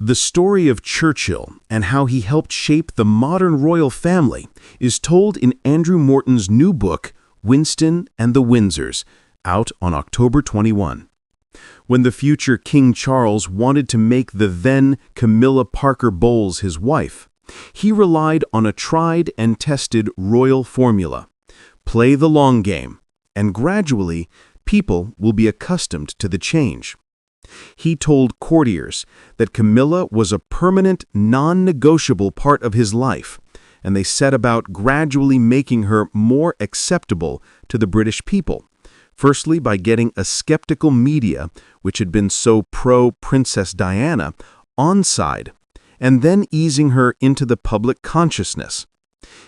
The story of Churchill and how he helped shape the modern royal family is told in Andrew Morton's new book, Winston and the Windsors, out on October 21. When the future King Charles wanted to make the then Camilla Parker Bowles his wife, he relied on a tried and tested royal formula: play the long game, and gradually people will be accustomed to the change. He told courtiers that Camilla was a permanent, non-negotiable part of his life, and they set about gradually making her more acceptable to the British people, firstly by getting a skeptical media, which had been so pro-Princess Diana, on side, and then easing her into the public consciousness.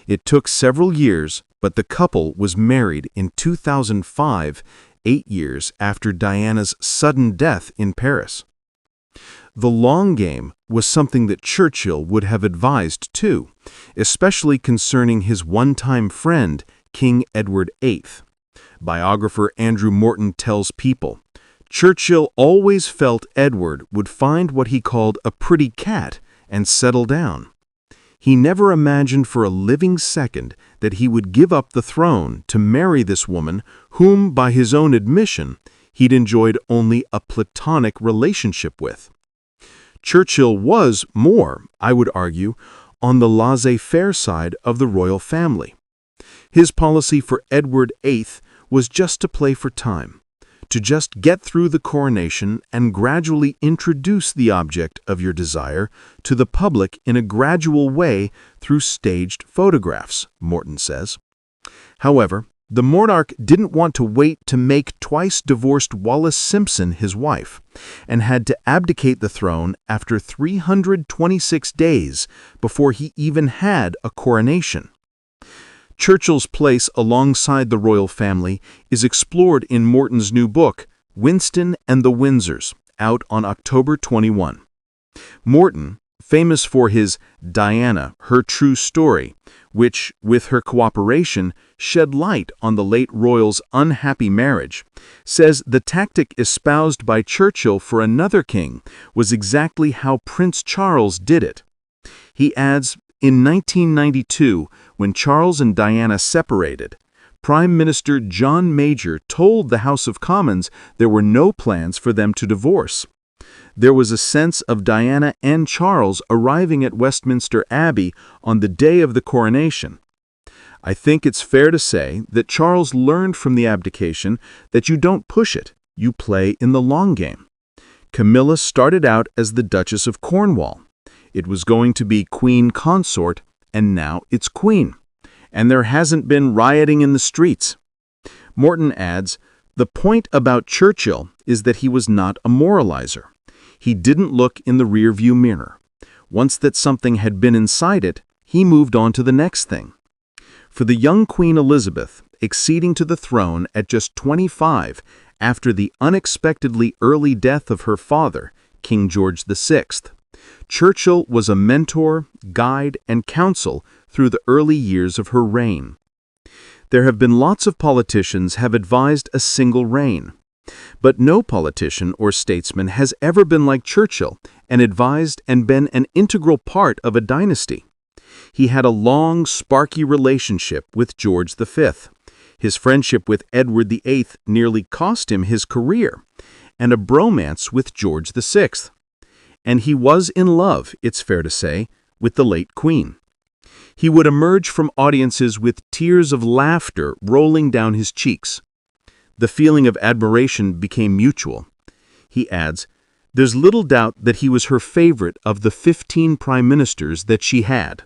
It took several years, but the couple was married in 2005, 8 years after Diana's sudden death in Paris. The long game was something that Churchill would have advised too, especially concerning his one-time friend, King Edward VIII. Biographer Andrew Morton tells People, Churchill always felt Edward would find what he called a pretty cat and settle down. He never imagined for a living second that he would give up the throne to marry this woman whom, by his own admission, he'd enjoyed only a platonic relationship with. Churchill was more, I would argue, on the laissez-faire side of the royal family. His policy for Edward VIII was just to play for time, to just get through the coronation and gradually introduce the object of your desire to the public in a gradual way through staged photographs, Morton says. However, the monarch didn't want to wait to make twice-divorced Wallis Simpson his wife, and had to abdicate the throne after 326 days before he even had a coronation. Churchill's place alongside the royal family is explored in Morton's new book, Winston and the Windsors, out on October 21. Morton, famous for his Diana, Her True Story, which, with her cooperation, shed light on the late royal's unhappy marriage, says the tactic espoused by Churchill for another king was exactly how Prince Charles did it. He adds, in 1992, when Charles and Diana separated, Prime Minister John Major told the House of Commons there were no plans for them to divorce. There was a sense of Diana and Charles arriving at Westminster Abbey on the day of the coronation. I think it's fair to say that Charles learned from the abdication that you don't push it, you play in the long game. Camilla started out as the Duchess of Cornwall. It was going to be Queen Consort, and now it's Queen. And there hasn't been rioting in the streets. Morton adds, the point about Churchill is that he was not a moralizer. He didn't look in the rearview mirror. Once that something had been inside it, he moved on to the next thing. For the young Queen Elizabeth, acceding to the throne at just 25 after the unexpectedly early death of her father, King George VI, Churchill was a mentor, guide, and counsel through the early years of her reign. There have been lots of politicians have advised a single reign, but no politician or statesman has ever been like Churchill and advised and been an integral part of a dynasty. He had a long, sparky relationship with George V. His friendship with Edward VIII nearly cost him his career, and a bromance with George VI. And he was in love, it's fair to say, with the late Queen. He would emerge from audiences with tears of laughter rolling down his cheeks. The feeling of admiration became mutual. He adds, there's little doubt that he was her favorite of the 15 prime ministers that she had.